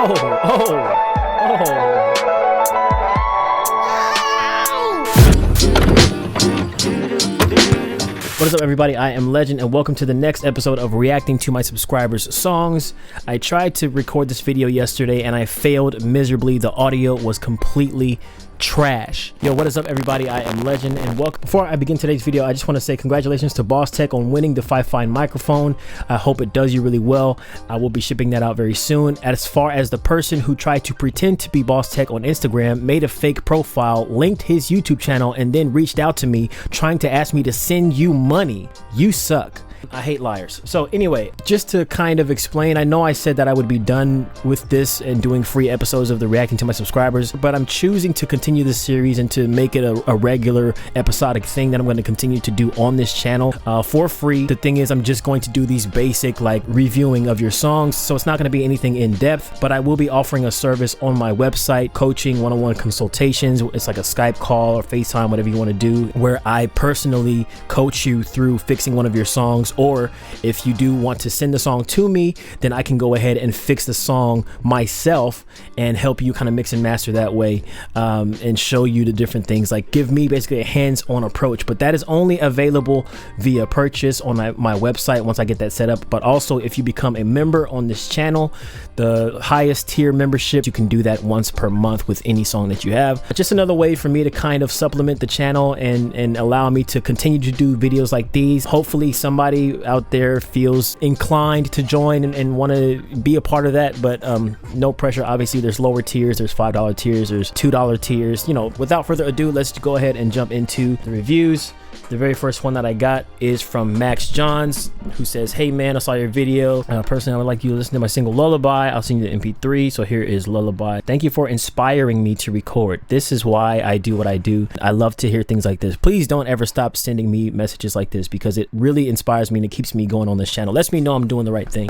What is up, everybody? I am Legend, and welcome to the next episode of reacting to my subscribers' songs. I tried to record this video yesterday and I failed miserably. The audio was completely trash. Yo, what is up, everybody? I am Legend, and welcome. Before I begin today's video, I just want to say congratulations to Boss Tech on winning the Fine microphone. I hope it does you really well. I will be shipping that out very soon. As far as the person who tried to pretend to be Boss Tech on Instagram, made a fake profile, linked his YouTube channel, and then reached out to me trying to ask me to send you money, you suck. I hate liars. So anyway, just to kind of explain, I know I said that I would be done with this and doing free episodes of the reacting to my subscribers, but I'm choosing to continue this series and to make it a regular episodic thing that I'm going to continue to do on this channel for free. The thing is, I'm just going to do these basic like reviewing of your songs, so it's not going to be anything in depth, but I will be offering a service on my website, coaching, one-on-one consultations. It's like a Skype call or FaceTime, whatever you want to do, where I personally coach you through fixing one of your songs. Or if you do want to send the song to me, then I can go ahead and fix the song myself and help you kind of mix and master that way, and show you the different things, like give me basically a hands-on approach. But that is only available via purchase on my website once I get that set up. But also, if you become a member on this channel, the highest tier membership, you can do that once per month with any song that you have. Just another way for me to kind of supplement the channel and allow me to continue to do videos like these. Hopefully somebody out there feels inclined to join and want to be a part of that, but no pressure. Obviously there's lower tiers, there's $5 tiers, there's $2 tiers. You know, without further ado, let's go ahead and jump into the reviews. The very first one that I got is from Max Johns, who says, "Hey man, I saw your video. Personally, I would like you to listen to my single Lullaby. I'll send you the MP3. So here is Lullaby. Thank you for inspiring me to record. This is why I do what I do. I love to hear things like this. Please don't ever stop sending me messages like this, because it really inspires me and it keeps me going on this channel. Lets me know I'm doing the right thing."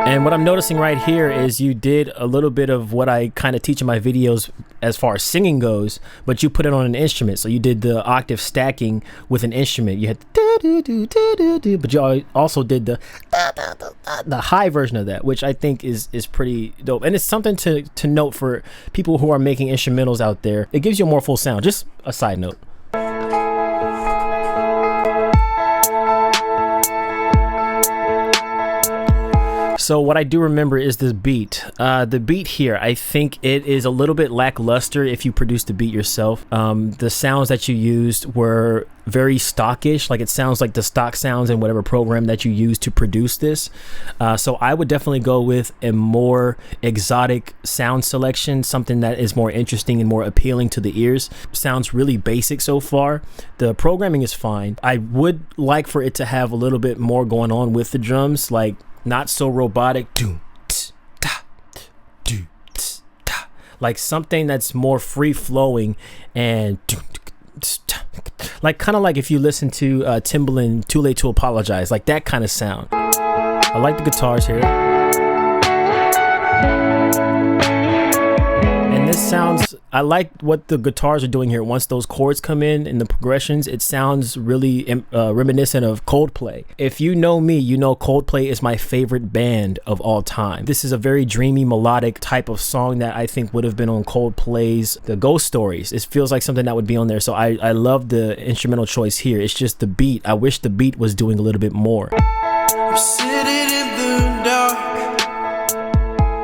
And what I'm noticing right here is you did a little bit of what I kind of teach in my videos as far as singing goes, but you put it on an instrument. So you did the octave stacking with an instrument. You had the but you also did the high version of that, which I think is pretty dope. And it's something to note for people who are making instrumentals out there. It gives you a more full sound. Just a side note. So what I do remember is this beat. The beat here, I think it is a little bit lackluster if you produce the beat yourself. The sounds that you used were very stockish, like it sounds like the stock sounds in whatever program that you use to produce this. So I would definitely go with a more exotic sound selection, something that is more interesting and more appealing to the ears. Sounds really basic so far. The programming is fine. I would like for it to have a little bit more going on with the drums, like not so robotic, like something that's more free flowing and like kind of like if you listen to Timbaland, Too Late to Apologize, like that kind of sound. I like the guitars here. And this sounds, I like what the guitars are doing here. Once those chords come in the progressions, it sounds really reminiscent of Coldplay. If you know me, you know Coldplay is my favorite band of all time. This is a very dreamy, melodic type of song that I think would have been on Coldplay's The Ghost Stories. It feels like something that would be on there. So I love the instrumental choice here. It's just the beat. I wish the beat was doing a little bit more. I'm sitting in the dark.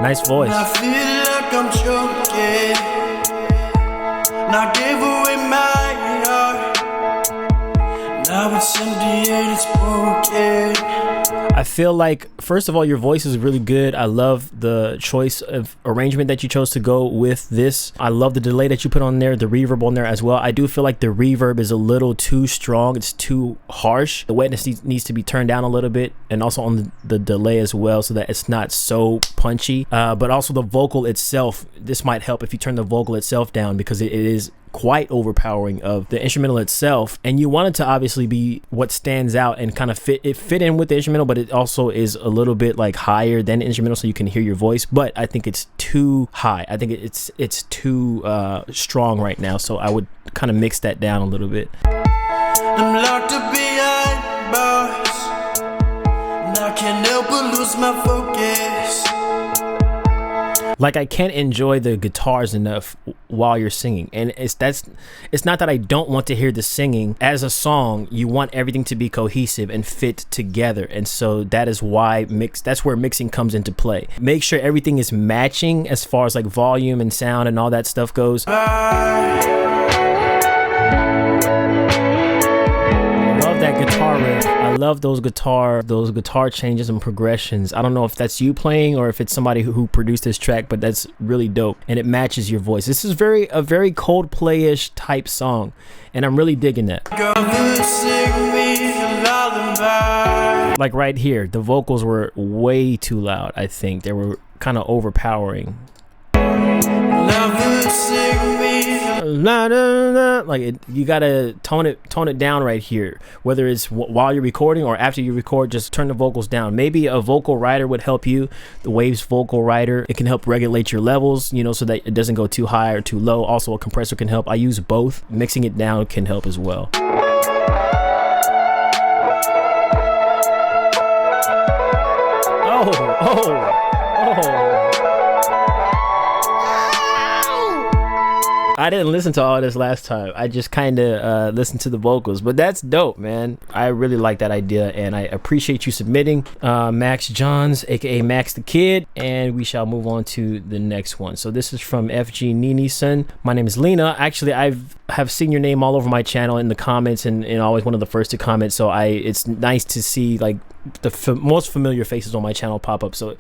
Nice voice. I feel like I'm choking. And I gave away my heart. Now it's empty and it's broken. I feel like, first of all, your voice is really good. I love the choice of arrangement that you chose to go with this. I love the delay that you put on there, the reverb on there as well. I do feel like the reverb is a little too strong. It's too harsh. The wetness needs to be turned down a little bit, and also on the delay as well, so that it's not so punchy. But also the vocal itself, this might help if you turn the vocal itself down, because it is quite overpowering of the instrumental itself, and you want it to obviously be what stands out and kind of fit in with the instrumental, but it also is a little bit like higher than the instrumental, so you can hear your voice. But I think it's too high. I think it's too strong right now, so I would kind of mix that down a little bit. I'm locked up behind bars, and I can't help but lose my focus. Like I can't enjoy the guitars enough while you're singing. And it's not that I don't want to hear the singing. As a song, you want everything to be cohesive and fit together. And so that is why that's where mixing comes into play. Make sure everything is matching as far as like volume and sound and all that stuff goes. That guitar riff. I love those guitar changes and progressions. I don't know if that's you playing or if it's somebody who produced this track, but that's really dope and it matches your voice. This is a very Coldplay-ish type song, and I'm really digging that. Like right here, the vocals were way too loud. I think they were kind of overpowering. Like you gotta tone it down right here, whether it's while you're recording or after you record. Just turn the vocals down. Maybe a vocal writer would help you. The Waves vocal writer, it can help regulate your levels, you know, so that it doesn't go too high or too low. Also a compressor can help. I use both. Mixing it down can help as well. Oh. I didn't listen to all this last time. I just kind of listened to the vocals, but that's dope, man. I really like that idea, and I appreciate you submitting, Max Johns, aka Max the Kid, and we shall move on to the next one. So this is from FG Nini-san. My name is Lina. Actually, have seen your name all over my channel in the comments, and always one of the first to comment. So it's nice to see like the most familiar faces on my channel pop up. So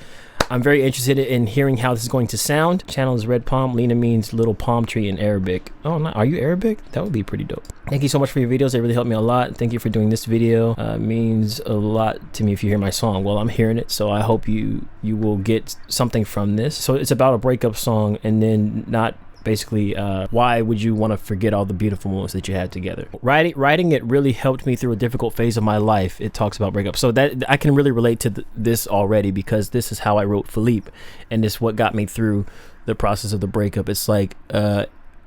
I'm very interested in hearing how this is going to sound. Channel is Red Palm. Lina means little palm tree in Arabic. Oh, are you Arabic? That would be pretty dope. Thank you so much for your videos. They really helped me a lot. Thank you for doing this video. Means a lot to me if you hear my song. Well, I'm hearing it, so I hope you will get something from this. So it's about a breakup song, and then not basically why would you want to forget all the beautiful moments that you had together. Writing it really helped me through a difficult phase of my life. It talks about breakup, so that I can really relate to this already, because this is how I wrote Philippe, and this is what got me through the process of the breakup. It's like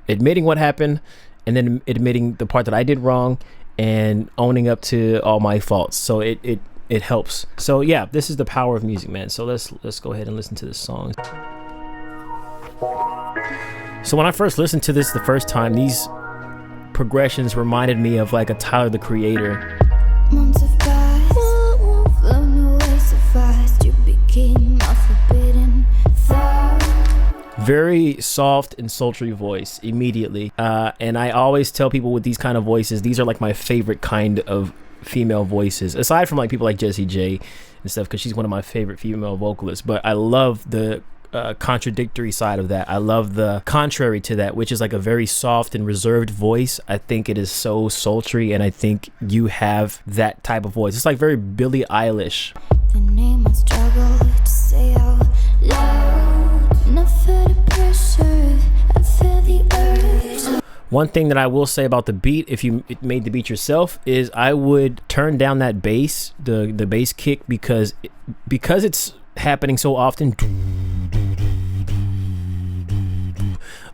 admitting what happened, and then admitting the part that I did wrong, and owning up to all my faults. So it helps. So yeah, this is the power of music, man. So let's go ahead and listen to this song. So when I first listened to this the first time, these progressions reminded me of like a Tyler the Creator. Months have passed, flown away so fast, you became a forbidden thought. Very soft and sultry voice immediately. And I always tell people with these kind of voices, these are like my favorite kind of female voices, aside from like people like Jessie J and stuff, because she's one of my favorite female vocalists. But I love the contradictory side of that. I love the contrary to that, which is like a very soft and reserved voice. I think it is so sultry, and I think you have that type of voice. It's like very Billie Eilish. The name I struggle to say out loud, and I feel the pressure, I feel the urge. One thing that I will say about the beat, if you made the beat yourself, is I would turn down that bass, the bass kick, because it's happening so often.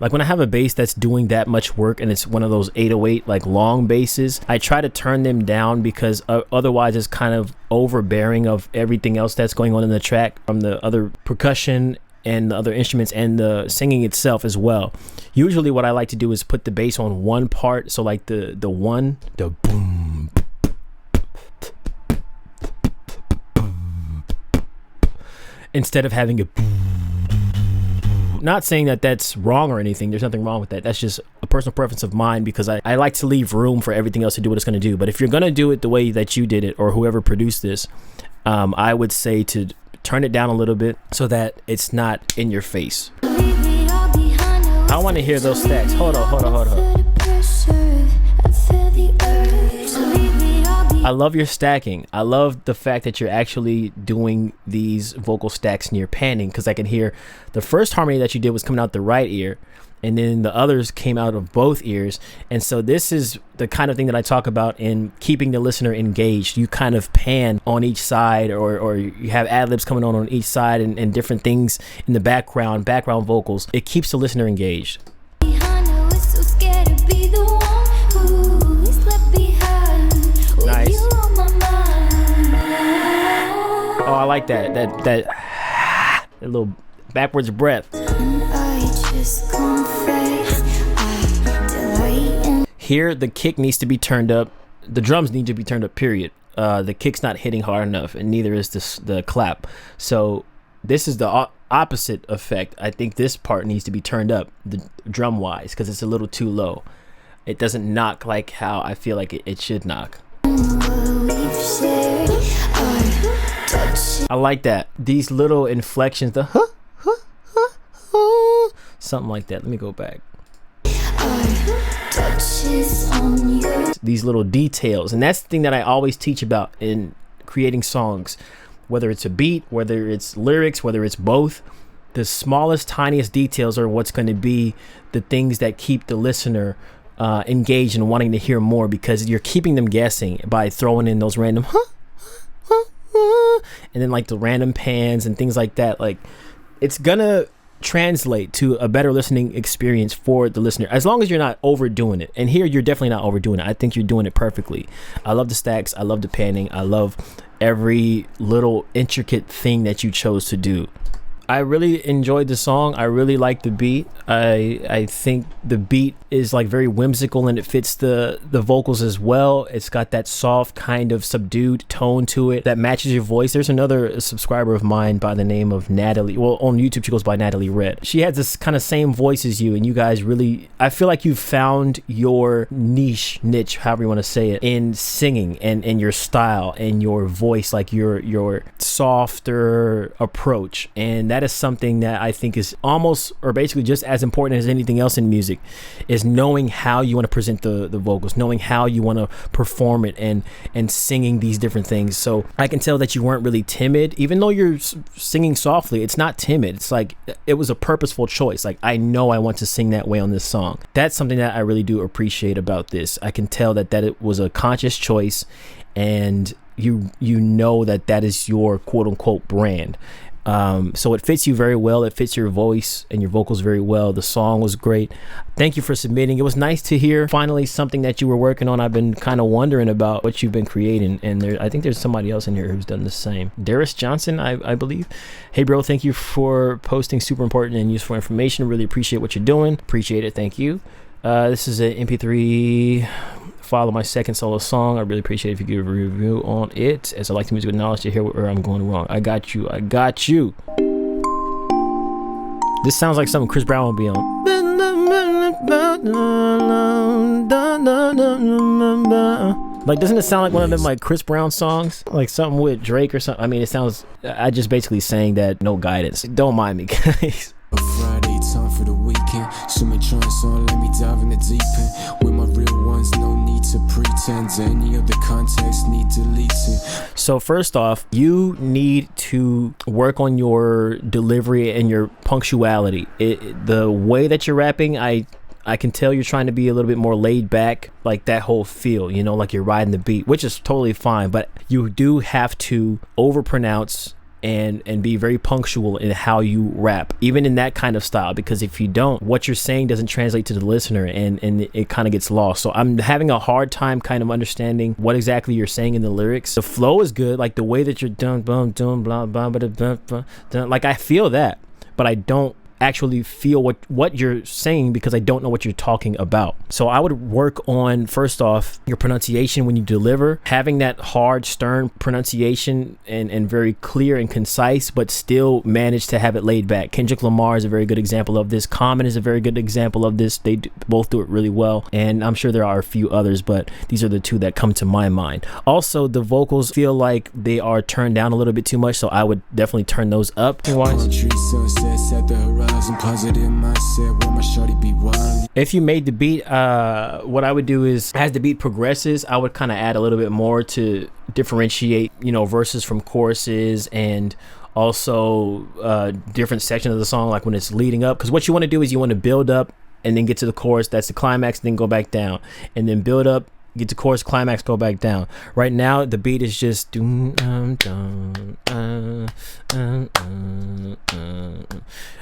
Like when I have a bass that's doing that much work and it's one of those 808 like long basses, I try to turn them down, because otherwise it's kind of overbearing of everything else that's going on in the track, from the other percussion and the other instruments and the singing itself as well. Usually what I like to do is put the bass on one part, so like the boom, instead of having a boom. Not saying that that's wrong or anything. There's nothing wrong with that. That's just a personal preference of mine, because I like to leave room for everything else to do what it's going to do. But if you're going to do it the way that you did it, or whoever produced this, I would say to turn it down a little bit so that it's not in your face. I want to hear those stacks. Hold on. I love your stacking. I love the fact that you're actually doing these vocal stacks and you're panning, because I can hear the first harmony that you did was coming out the right ear, and then the others came out of both ears. And so this is the kind of thing that I talk about in keeping the listener engaged. You kind of pan on each side, or you have ad-libs coming on each side, and different things in the background vocals. It keeps the listener engaged. Nice. Oh, I like that little backwards breath. Here, the kick needs to be turned up. The drums need to be turned up, period. The kick's not hitting hard enough, and neither is the clap. So this is the opposite effect. I think this part needs to be turned up, the drum wise, because it's a little too low. It doesn't knock like how I feel like it should knock. I like that. These little inflections, the something like that. Let me go back. These little details, and that's the thing that I always teach about in creating songs, whether it's a beat, whether it's lyrics, whether it's both. The smallest, tiniest details are what's going to be the things that keep the listener engaged and wanting to hear more, because you're keeping them guessing by throwing in those random and then like the random pans and things like that. Like, it's gonna translate to a better listening experience for the listener, as long as you're not overdoing it. And here, you're definitely not overdoing it. I think you're doing it perfectly. I love the stacks, I love the panning, I love every little intricate thing that you chose to do. I really enjoyed the song. I really like the beat. I think the beat is like very whimsical, and it fits the vocals as well. It's got that soft kind of subdued tone to it that matches your voice. There's another subscriber of mine by the name of Natalie. Well, on YouTube she goes by Natalie Red. She has this kind of same voice as you, and you guys really, I feel like you've found your niche, however you want to say it, in singing and your style and your voice, like your softer approach. And that is something that I think is almost, or basically just as important as anything else in music, is knowing how you want to present the vocals, knowing how you want to perform it, and singing these different things. So I can tell that you weren't really timid, even though you're singing softly. It's not timid. It's like, it was a purposeful choice. Like, I know I want to sing that way on this song. That's something that I really do appreciate about this. I can tell that it was a conscious choice, and you know that is your quote unquote brand. So it fits you very well. It fits your voice and your vocals very well. The song was great. Thank you for submitting. It was nice to hear finally something that you were working on. I've been kind of wondering about what you've been creating, and I think there's somebody else in here who's done the same. Darius Johnson, I believe. Hey bro, thank you for posting super important and useful information. Really appreciate what you're doing. Appreciate it. Thank you. This is an MP3 file of my second solo song. I really appreciate it if you give a review on it, as I like the music with knowledge to hear where I'm going wrong. I got you. This sounds like something Chris Brown will be on. Like, doesn't it sound like one of them like Chris Brown songs, like something with Drake or something? I mean, it sounds, I just basically saying that, no guidance. Don't mind me, guys. Friday, time for the weekend. Swimming trance on, let me dive in the deep end. With my real ones, no need to pretend. Any of the context need deleting. So first off, you need to work on your delivery and your punctuality. The way that you're rapping, I can tell you're trying to be a little bit more laid back, like that whole feel, you know, like you're riding the beat, which is totally fine. But you do have to overpronounce and be very punctual in how you rap, even in that kind of style, because if you don't, what you're saying doesn't translate to the listener, and it kind of gets lost. So I'm having a hard time kind of understanding what exactly you're saying in the lyrics. The flow is good, like the way that you're dun bum dun blah blah blah, like I feel that, but I don't actually feel what you're saying, because I don't know what you're talking about. So I would work on, first off, your pronunciation when you deliver, having that hard, stern pronunciation and very clear and concise, but still manage to have it laid back. Kendrick Lamar is a very good example of this. Common is a very good example of this. They both do it really well, and I'm sure there are a few others, but these are the two that come to my mind. Also, the vocals feel like they are turned down a little bit too much, so I would definitely turn those up. If you made the beat, what I would do is, as the beat progresses, I would kind of add a little bit more to differentiate, you know, verses from choruses, and also different sections of the song, like when it's leading up. Because what you want to do is you want to build up and then get to the chorus, that's the climax, then go back down, and then build up, get to chorus, climax, go back down. Right now the beat is just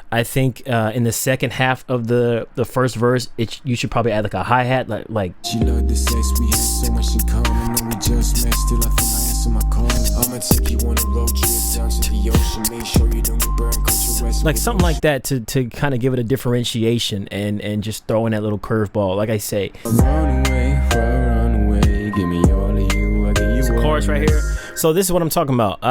I think in the second half of the first verse, you should probably add like a hi-hat, like she loved the sex, we had so much in common, and we just met. Still I think I answer my call. I'ma take you on a road trip down to the ocean, make sure you don't get burned, country like something like that to kind of give it a differentiation and just throw in that little curveball. Like I say, Run away, give me all of you, I give you it's a all chorus of right me. here. So this is what I'm talking about.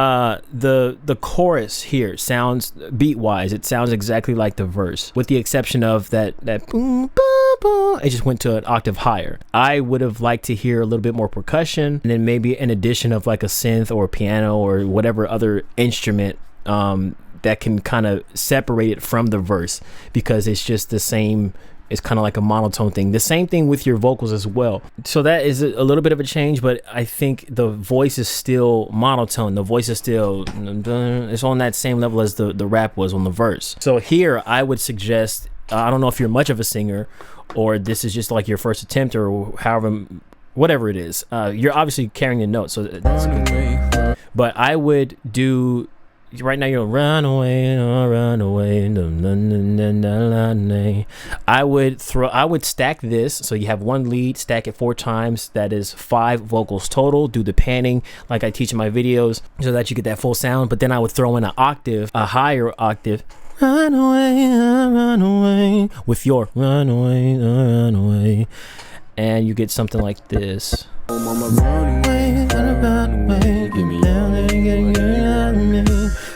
The chorus here sounds, beat wise, it sounds exactly like the verse, with the exception of that boom, boom, boom, it just went to an octave higher. I would have liked to hear a little bit more percussion, and then maybe an addition of like a synth or a piano or whatever other instrument that can kind of separate it from the verse, because it's just the same. It's kind of like a monotone thing. The same thing with your vocals as well. So that is a little bit of a change, but I think the voice is still monotone. The voice is still, it's on that same level as the rap was on the verse. So here I would suggest, I don't know if you're much of a singer or this is just like your first attempt or however, whatever it is. You're obviously carrying a note, so that's good. But I would do, right now you're run away, I would stack this, so you have one lead, stack it 4 times, that is 5 vocals total. Do the panning like I teach in my videos so that you get that full sound, but then I would throw in an octave, a higher octave, run away, with your run away, and you get something like this. Oh, mama, run away, give me all of you,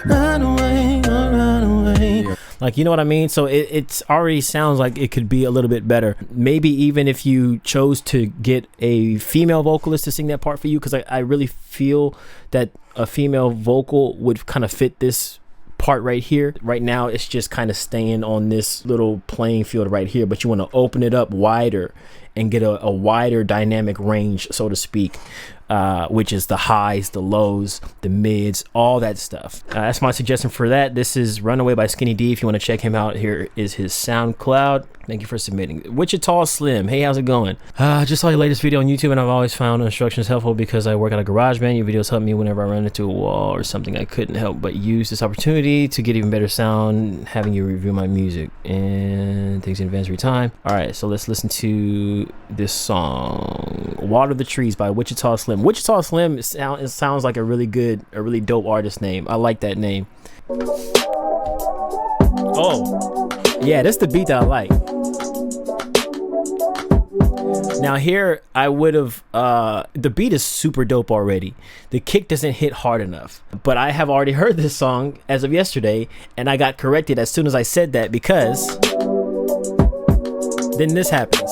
Run away. Like, you know what I mean? So it's already sounds like it could be a little bit better. Maybe even if you chose to get a female vocalist to sing that part for you, because I really feel that a female vocal would kind of fit this part right here. Right now it's just kind of staying on this little playing field right here, but you want to open it up wider and get a wider dynamic range, so to speak, which is the highs, the lows, the mids, all that stuff. That's my suggestion for that. This is Runaway by Skinny D. If you want to check him out, here is his SoundCloud. Thank you for submitting. Wichita Slim, hey, how's it going? Just saw your latest video on YouTube, and I've always found instructions helpful because I work at a garage band. Your videos help me whenever I run into a wall or something. I couldn't help but use this opportunity to get even better sound, having you review my music, and thanks in advance for your time. All right, so let's listen to this song, Water the Trees by Wichita Slim. Wichita Slim, it sounds like a really dope artist name. I like that name. Oh yeah, that's the beat that I like. Now here I would have the beat is super dope already. The kick doesn't hit hard enough, but I have already heard this song as of yesterday, and I got corrected as soon as I said that, because then this happens.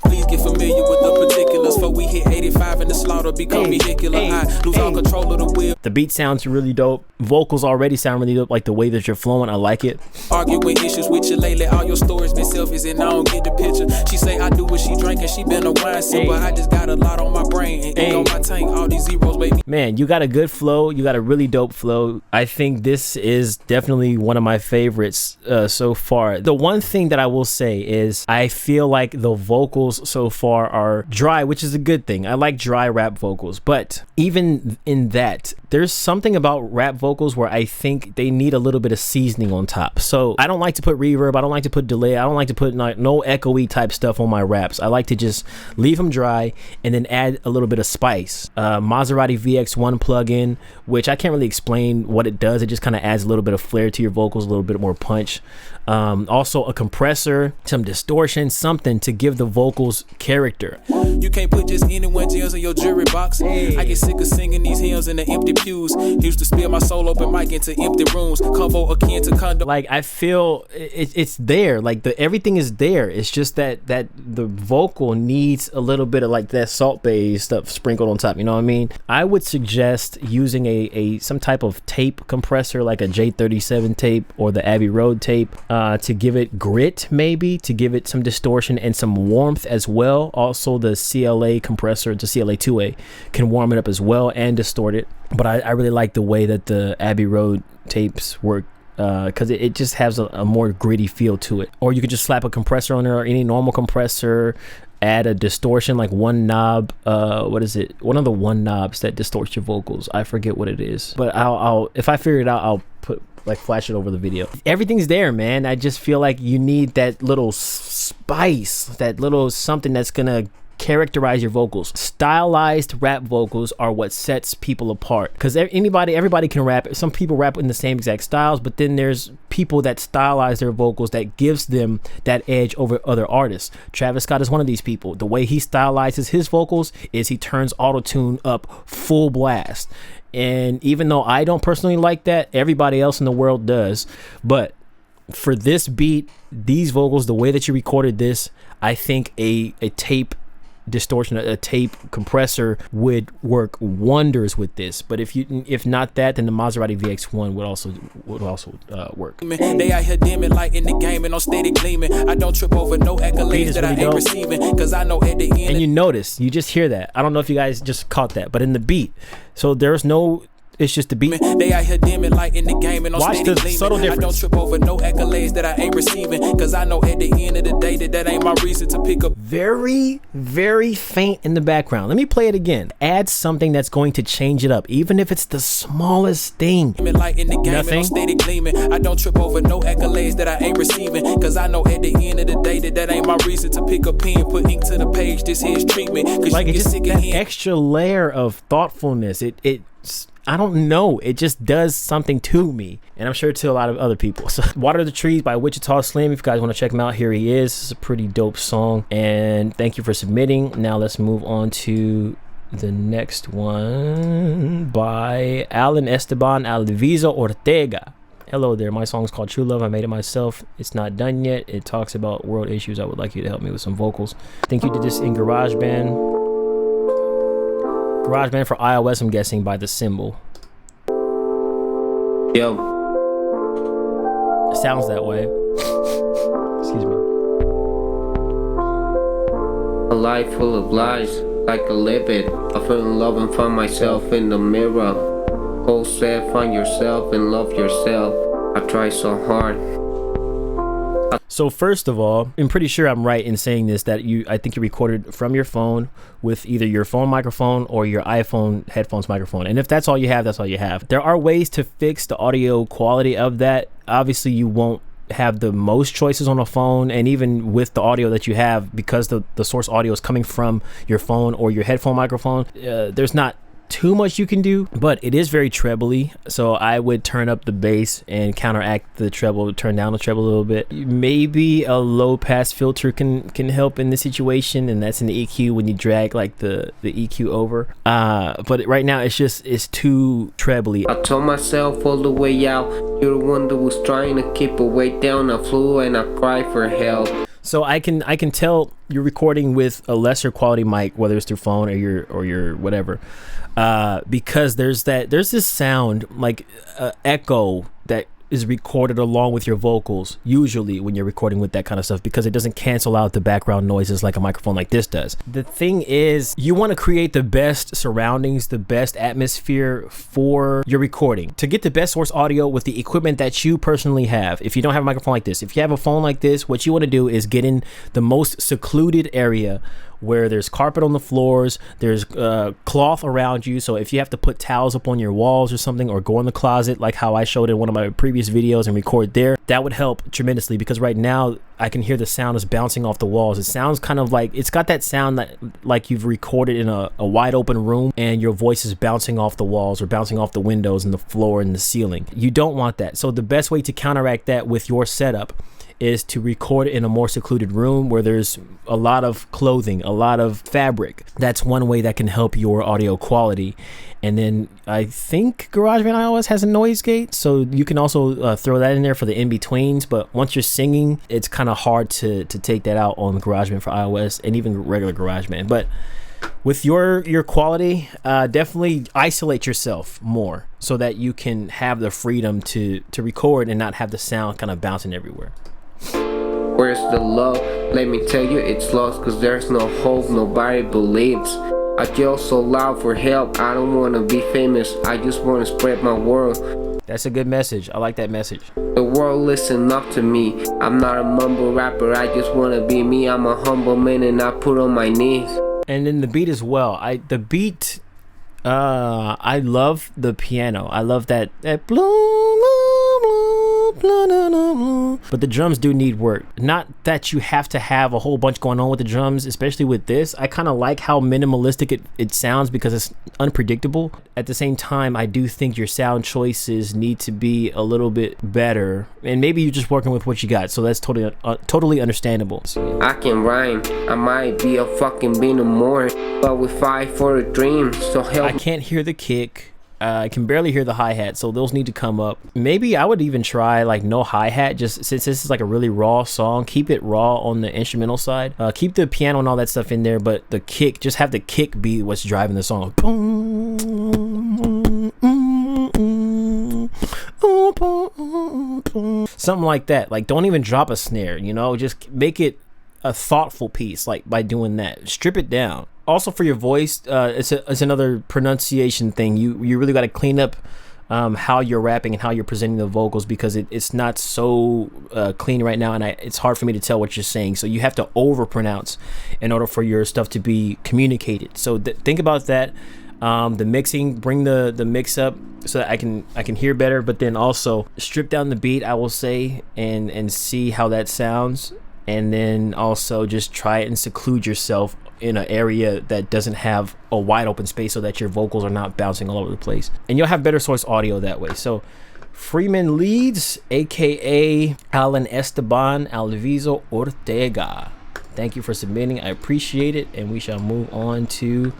Please get familiar with the particulars, for we hit 85 and the slaughter become vehicular. I lose all control of the wheel. The beat sounds really dope. Vocals already sound really dope, like the way that you're flowing. I like it. Arguing issues with you lately, all your stories been selfish and I don't get the picture. She say I do what she drink and she been a wine sipper. I just got a lot on my brain and ink on my tank, all these zeros, baby. Man, you got a good flow. You got a really dope flow. I think this is definitely one of my favorites so far. The one thing that I will say is I feel like the vocals so far are dry, which is a good thing. I like dry rap vocals, but even in that, there's something about rap vocals where I think they need a little bit of seasoning on top. So I don't like to put reverb, I don't like to put delay, I don't like to put no echoey type stuff on my raps. I like to just leave them dry and then add a little bit of spice. Maserati VX1 plugin, which I can't really explain what it does. It just kind of adds a little bit of flair to your vocals, a little bit more punch. Also a compressor, some distortion, something to give the vocals character. You can't put just anyone jams in your jury box. I get sick of singing these hymns in the empty pews. Used to spill my soul open mic into empty rooms. Convo akin to condo. Like, I feel it's there. Like, everything is there. It's just that the vocal needs a little bit of like that Salt Bae stuff sprinkled on top. You know what I mean? I would suggest using a some type of tape compressor, like a J37 tape or the Abbey Road tape, to give it grit, maybe to give it some distortion and some warmth as well. Also, the CLA compressor, the CLA2A, can warm it up as well and distort it. But I really like the way that the Abbey Road tapes work, because it just has a more gritty feel to it. Or you could just slap a compressor on there, or any normal compressor, add a distortion, like one knob, what is it, one of the one knobs that distorts your vocals. I forget what it is, but I'll if I figure it out, I'll put flash it over the video. Everything's there, man. I just feel like you need that little spice, that little something that's gonna characterize your vocals. Stylized rap vocals are what sets people apart, because everybody can rap. Some people rap in the same exact styles, but then there's people that stylize their vocals that gives them that edge over other artists. Travis Scott is one of these people. The way he stylizes his vocals is he turns auto-tune up full blast. And even though I don't personally like that, everybody else in the world does. But for this beat, these vocals, the way that you recorded this, I think a tape distortion, a tape compressor would work wonders with this. But if not that, then the Maserati VX1 would also work. They out here dimming light in the game and I'm steady gleaming. I don't trip over no accolades that I ain't receiving, cause I know at the end. And you notice, you just hear that. I don't know if you guys just caught that, but in the beat, so there's no. It's just the beat. They out here dimming light in the game and I'm watch steady the gleaming. subtle difference. I don't trip over no accolades that I ain't receiving, cause I know at the end of the day that ain't my reason to pick up. Very, very faint in the background. Let me play it again. Add something that's going to change it up, even if it's the smallest thing. Light in the game and I'm steady gleaming. I don't trip over no accolades that I ain't receiving, cause I know at the end of the day that ain't my reason to pick a pen, put ink to the page. This here's treatment, cause like you it's get just sick that of extra layer of thoughtfulness. It's I don't know, it just does something to me, and I'm sure to a lot of other people. So Water the Trees by Wichita Slim, if you guys want to check him out, here he is. It's a pretty dope song, and thank you for submitting. Now let's move on to the next one by Alan Esteban Alviso Ortega. Hello there, my song is called True Love. I made it myself. It's not done yet. It talks about world issues. I would like you to help me with some vocals. I think you did this in GarageBand for iOS, I'm guessing, by The Symbol. Yo. It sounds that way. Excuse me. A life full of lies, like a livid. I fell in love and found myself in the mirror. Cole said, find yourself and love yourself. I try so hard. So first of all, I'm pretty sure I'm right in saying this, that I think you recorded from your phone with either your phone microphone or your iPhone headphones microphone. And if that's all you have, that's all you have. There are ways to fix the audio quality of that. Obviously, you won't have the most choices on a phone, and even with the audio that you have, because the source audio is coming from your phone or your headphone microphone, there's not too much you can do, but it is very trebly, so I would turn up the bass and counteract the treble, turn down the treble a little bit. Maybe a low pass filter can help in this situation, and that's in the EQ when you drag like the EQ over, but right now it's too trebly. I told myself all the way out, you're the one that was trying to keep a weight down. I flew and I cried for help. So I can tell you're recording with a lesser quality mic, whether it's through phone or your whatever, because there's this sound like echo that is recorded along with your vocals, usually when you're recording with that kind of stuff, because it doesn't cancel out the background noises like a microphone like this does. The thing is, you want to create the best surroundings, the best atmosphere for your recording to get the best source audio with the equipment that you personally have. If you don't have a microphone like this, if you have a phone like this, what you want to do is get in the most secluded area where there's carpet on the floors, there's cloth around you, so if you have to put towels up on your walls or something, or go in the closet like how I showed in one of my previous videos and record there, that would help tremendously, because right now I can hear the sound is bouncing off the walls. It sounds kind of like, it's got that sound that like you've recorded in a wide open room and your voice is bouncing off the walls or bouncing off the windows and the floor and the ceiling. You don't want that. So the best way to counteract that with your setup is to record in a more secluded room where there's a lot of clothing, a lot of fabric. That's one way that can help your audio quality. And then I think GarageBand iOS has a noise gate, so you can also throw that in there for the in-betweens. But once you're singing, it's kind of hard to take that out on GarageBand for iOS and even regular GarageBand. But with your quality, definitely isolate yourself more so that you can have the freedom to record and not have the sound kind of bouncing everywhere. Where's the love? Let me tell you it's lost, cause there's no hope, nobody believes. I yell so loud for help, I don't wanna be famous, I just wanna spread my world. That's a good message. I like that message. The world listen up to me, I'm not a mumble rapper, I just wanna be me. I'm a humble man and I put on my knees. And then the beat as well. I love the piano. I love that bloom, bloom, bloom, But the drums do need work. Not that you have to have a whole bunch going on with the drums, especially with this. I kind of like how minimalistic it sounds because it's unpredictable. At the same time, I do think your sound choices need to be a little bit better, and maybe you're just working with what you got, so that's totally understandable. I can rhyme, I might be a fucking bean or more, but we fight for a dream, so help. I can't hear the kick. I can barely hear the hi-hat, so those need to come up. Maybe I would even try like no hi-hat, just since this is like a really raw song. Keep it raw on the instrumental side. Keep the piano and all that stuff in there, but the kick, just have the kick be what's driving the song. Something like that. Like, don't even drop a snare, you know, just make it a thoughtful piece, like by doing that. Strip it down. Also for your voice, it's another pronunciation thing. You really got to clean up how you're rapping and how you're presenting the vocals, because it's not so clean right now, and it's hard for me to tell what you're saying. So you have to overpronounce in order for your stuff to be communicated. So think about that. The mixing, bring the mix up so that I can hear better, but then also strip down the beat, I will say, and see how that sounds. And then also just try and seclude yourself in an area that doesn't have a wide open space so that your vocals are not bouncing all over the place, and you'll have better source audio that way. So Freeman Leeds, aka Alan Esteban Alviso Ortega, thank you for submitting. I appreciate it, and we shall move on to